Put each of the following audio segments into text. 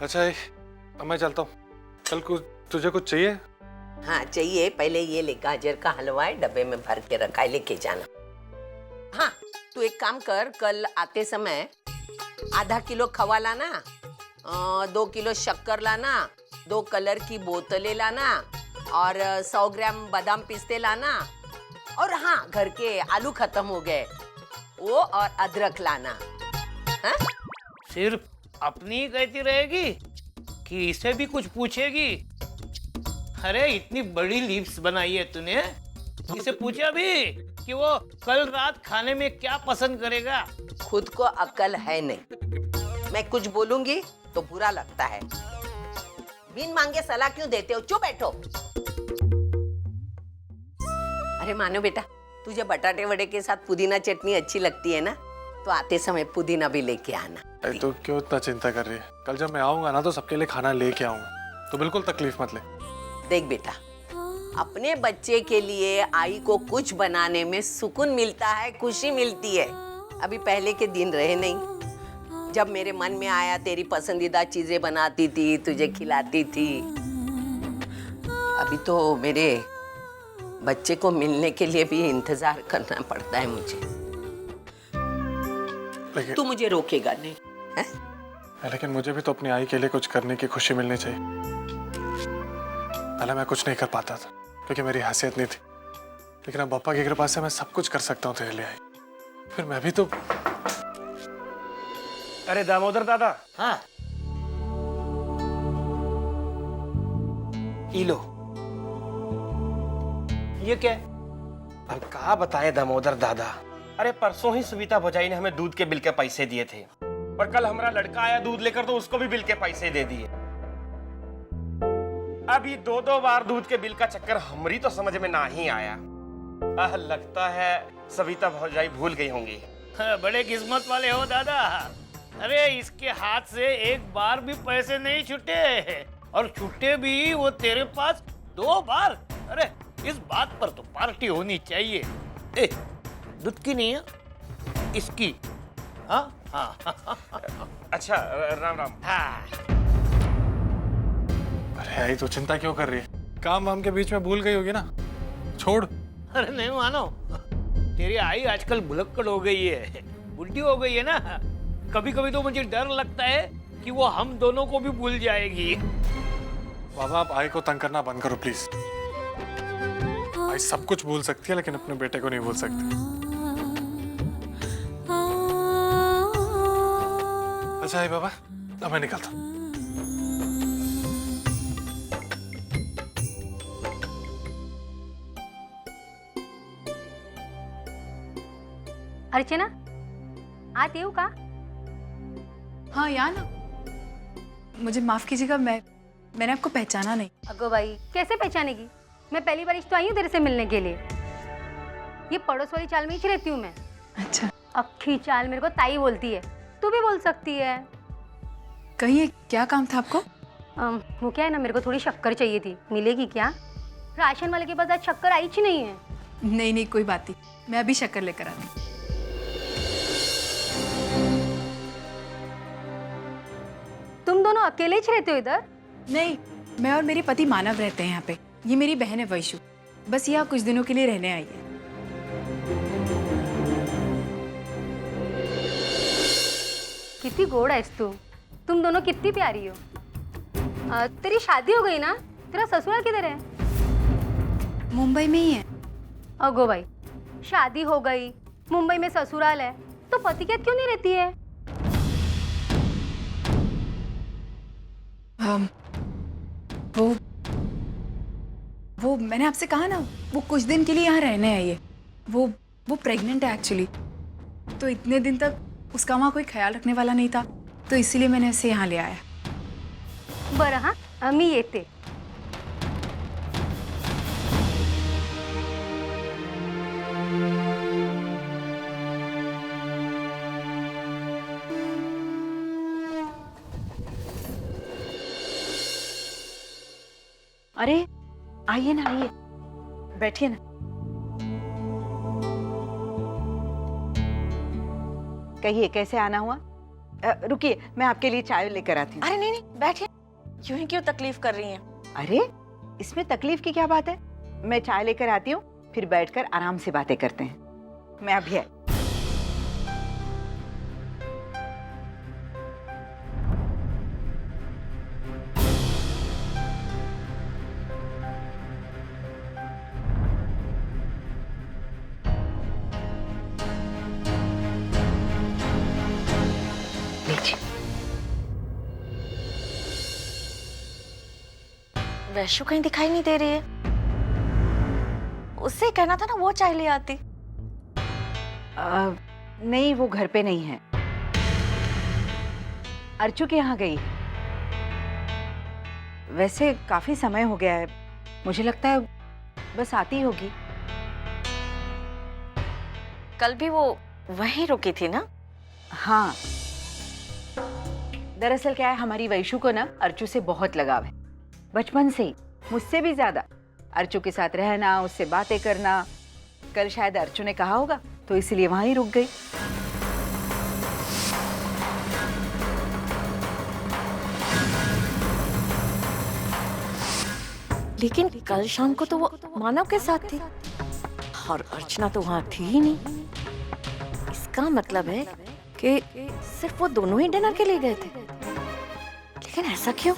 अच्छा अब मैं चलता हूँ। कल को तुझे कुछ चाहिए? हाँ चाहिए, पहले ये ले, गाजर का हलवा है, डब्बे में भर के रखा है, लेके जाना। हाँ तू एक काम कर, कल आते समय आधा किलो खवा लाना, 2 किलो शक्कर लाना, 2 कलर की बोतलें लाना और 100 ग्राम बादाम पिस्ते लाना। और हाँ, घर के आलू खत्म हो गए, वो और अदरक लाना। हाँ? सिर्फ अपनी ही कहती रहेगी कि इसे भी कुछ पूछेगी? अरे इतनी बड़ी लिप्स बनाई है तूने, इसे पूछा भी कि वो कल रात खाने में क्या पसंद करेगा? खुद को अक्ल है नहीं, मैं कुछ बोलूंगी तो बुरा लगता है। बिन मांगे सलाह क्यों देते हो? चुप बैठो। अरे मानो बेटा, तुझे बटाटे वड़े के साथ पुदीना चटनी अच्छी लगती है ना, तो आते समय पुदीना भी लेके आना। तो क्यों इतना चिंता कर रही है? कल जब मैं आऊंगा ना तो सबके लिए खाना लेके आऊंगा, तो बिल्कुल तकलीफ मत ले। देख बेटा, अपने बच्चे के लिए आई को कुछ बनाने में सुकून मिलता है, खुशी मिलती है। अभी पहले के दिन रहे नहीं, जब मेरे मन में आया तेरी पसंदीदा चीजें बनाती थी, तुझे खिलाती थी। अभी तो मेरे बच्चे को मिलने के लिए भी इंतजार करना पड़ता है मुझे। तू मुझे रोकेगा नहीं है? लेकिन मुझे भी तो अपनी आई के लिए कुछ करने की खुशी मिलनी चाहिए। पहले मैं कुछ नहीं कर पाता था क्योंकि मेरी हैसियत नहीं थी, लेकिन अब पापा की कृपा से मैं सब कुछ कर सकता हूँ तेरे लिए आई। फिर मैं भी तो। अरे दामोदर दादा। हाँ लो, ये क्या है? अब कहा बताएं दामोदर दादा। अरे परसों ही सुविता भौजाई ने हमें दूध के बिल के पैसे दिए थे, और कल हमारा लड़का आया दूध लेकर तो उसको भी बिल के पैसे दे दिए। अभी 2-2 बार दूध के बिल का चक्कर हमारी तो समझ में ना ही आया। लगता है सविता भौजाई भूल गई होंगी। बड़े किस्मत वाले हो दादा। अरे इसके हाथ से एक बार भी पैसे नहीं छूटे, और छूटे भी वो तेरे पास 2 बार। अरे इस बात पर तो पार्टी होनी चाहिए। ए, दूध की नहीं है, इसकी। हाँ हाँ अच्छा राम राम। हाँ। अरे आई तो चिंता क्यों कर रही है? काम वाम के बीच में भूल गई होगी ना, छोड़। अरे नहीं मानो, तेरी आई आजकल भुलक्कड़ हो गई है, उल्टी हो गई है ना। कभी कभी तो मुझे डर लगता है कि वो हम दोनों को भी भूल जाएगी। बाबा आप आई को तंग करना बंद करो प्लीज। आई सब कुछ भूल सकती है लेकिन अपने बेटे को नहीं भूल सकती। अच्छा आई बाबा, अब मैं निकलता हूँ। अर्चना, आत येऊ का? हाँ या ना, मुझे माफ कीजिएगा, मैंने आपको पहचाना नहीं। अगो भाई, कैसे पहचानेगी? मैं पहली बार तो आई हूँ तेरे से मिलने के लिए। ये पड़ोस वाली चाल में ही रहती हूँ मैं। अच्छा, अक्खी चाल मेरे को ताई बोलती है, तू भी बोल सकती है। कहिए क्या काम था आपको? वो क्या है ना, मेरे को थोड़ी शक्कर चाहिए थी, मिलेगी क्या? राशन वाले के पास आज शक्कर आई ही नहीं है। नहीं नहीं कोई बात नहीं, मैं अभी शक्कर लेकर आती। तुम दोनों अकेले ही रहते हो इधर? नहीं, मैं और मेरे पति मानव रहते हैं यहाँ पे। ये मेरी बहन है वैशु, बस यहाँ कुछ दिनों के लिए रहने आई है। कितनी गोड़ है तू, तुम दोनों कितनी प्यारी हो। तेरी शादी हो गई ना? तेरा ससुराल किधर है? मुंबई में ही है। अगो भाई, शादी हो गई, मुंबई में ससुराल है, तो पति के साथ क्यों नहीं रहती है? वो मैंने आपसे कहा ना, वो कुछ दिन के लिए यहाँ रहने आई है। वो प्रेग्नेंट है एक्चुअली, तो इतने दिन तक उसका वहाँ कोई ख्याल रखने वाला नहीं था, तो इसीलिए मैंने उसे यहाँ ले आया। बरं हाँ, मी येते। अरे आइए ना, आइए बैठिए ना। कहिए कैसे आना हुआ? रुकिए, मैं आपके लिए चाय लेकर आती हूँ। अरे नहीं नहीं, बैठिए। क्यों ही क्यों तकलीफ कर रही हैं? अरे इसमें तकलीफ की क्या बात है? मैं चाय लेकर आती हूँ, फिर बैठकर आराम से बातें करते हैं। मैं अभी आई। वैशु कहीं दिखाई नहीं दे रही है। उससे कहना था ना वो चाय ले आती। नहीं, वो घर पे नहीं है, अर्चू के यहाँ गई। वैसे काफी समय हो गया है, मुझे लगता है बस आती होगी। कल भी वो वहीं रुकी थी ना? हाँ, दरअसल क्या है, हमारी वैशु को ना अर्चू से बहुत लगाव है, बचपन से ही, मुझसे भी ज्यादा। अर्चू के साथ रहना, उससे बातें करना। कल शायद अर्चू ने कहा होगा, तो इसलिए वहां ही रुक गई। लेकिन कल शाम को तो वो मानव के साथ थी और अर्चना तो वहां थी ही नहीं। इसका मतलब है कि सिर्फ वो दोनों ही डिनर के लिए गए थे। लेकिन ऐसा क्यों?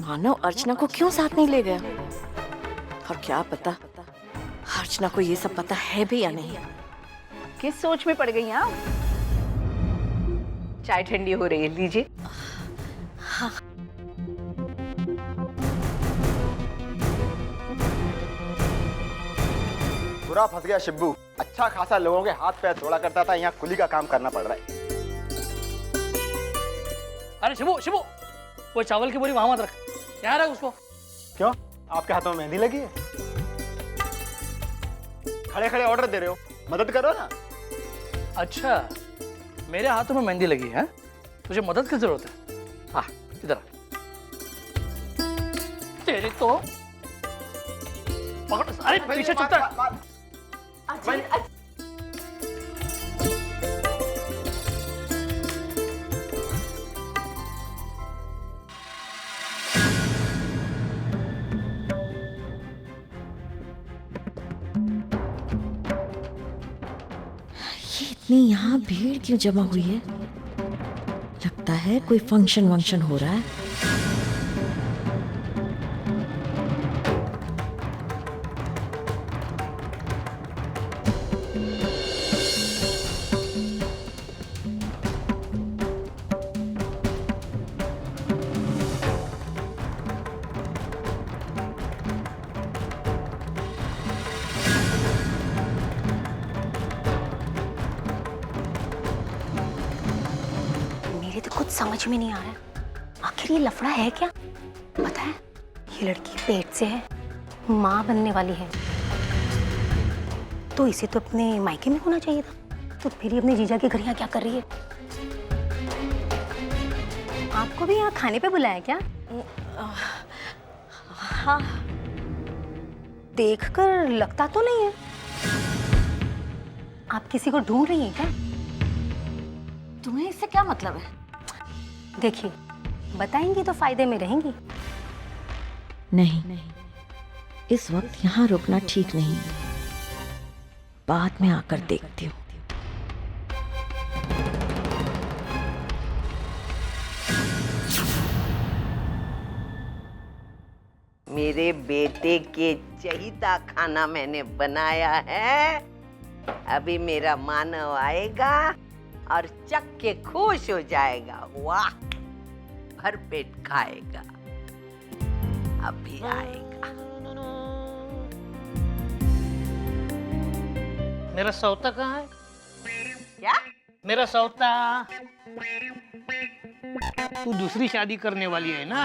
मानव अर्चना को क्यों साथ नहीं ले गया? और क्या पता अर्चना को ये सब पता है भी या नहीं। किस सोच में पड़ गई आप? चाय ठंडी हो रही है, लीजिए। हाँ। पूरा फंस गया शिब्बू। अच्छा खासा लोगों के हाथ पैर तोड़ा करता था, यहाँ कुली का काम करना पड़ रहा है। अरे शिबू शिबू, वो चावल की बोरी वहां मत रख, यहाँ रख उसको। क्यों, आपके हाथों में मेहंदी लगी है? खड़े खड़े ऑर्डर दे रहे हो, मदद करो ना। अच्छा, मेरे हाथों में मेहंदी लगी है, तुझे मदद की जरूरत है? हाँ, इधर आ। तेरी तो पकड़। अरे पीछे चुप रह। इतनी यहाँ भीड़ क्यों जमा हुई है? लगता है कोई फंक्शन वंक्शन हो रहा है। मेरे तो कुछ समझ में नहीं आ रहा है, आखिर ये लफड़ा है क्या? पता है, ये लड़की पेट से है, माँ बनने वाली है, तो इसे तो अपने मायके में होना चाहिए था, तो फिर ये अपने जीजा के घर यहाँ क्या कर रही है? आपको भी यहाँ खाने पे बुलाया क्या? हाँ। देखकर लगता तो नहीं है। आप किसी को ढूंढ रही हैं क्या? तुम्हें इससे क्या मतलब है? देखिए, बताएंगी तो फायदे में रहेंगी। नहीं, इस वक्त यहाँ रुकना ठीक नहीं। बाद में आकर देखती हूँ। मेरे बेटे के चहीता खाना मैंने बनाया है। अभी मेरा मानव आएगा और चख के खुश हो जाएगा। वाह, भर पेट खाएगा। अभी आएगा। मेरा सौता कहाँ है? क्या? मेरा सौता। तू दूसरी शादी करने वाली है ना?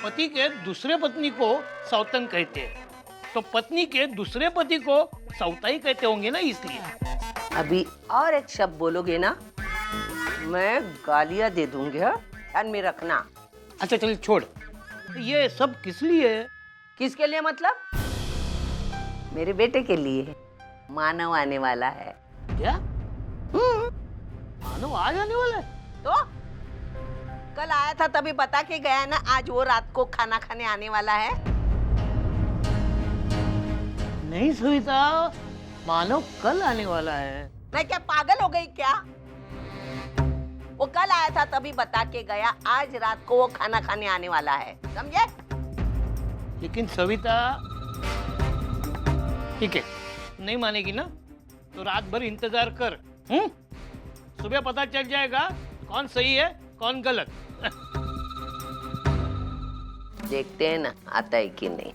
पति के दूसरे पत्नी को सौतन कहते हैं, तो पत्नी के दूसरे पति को सौताई कहते होंगे ना, इसलिए। अभी और एक शब्द बोलोगे ना, मैं गालियां दे दूंगी। हाँ? ध्यान में रखना। अच्छा चल छोड़, ये सब किस लिए है? किसके लिए मतलब? मेरे बेटे के लिए। मानव आने वाला है। क्या? मानव आज आने वाला है? तो कल आया था तभी बता के गया ना, आज वो रात को खाना खाने आने वाला है। नहीं सविता, मानव कल आने वाला है। मैं क्या पागल हो गई क्या? वो कल आया था तभी बता के गया, आज रात को वो खाना खाने आने वाला है, समझे? लेकिन सविता, ठीक है, नहीं मानेगी ना तो रात भर इंतजार कर। सुबह पता चल जाएगा कौन सही है कौन गलत। देखते हैं ना आता है कि नहीं।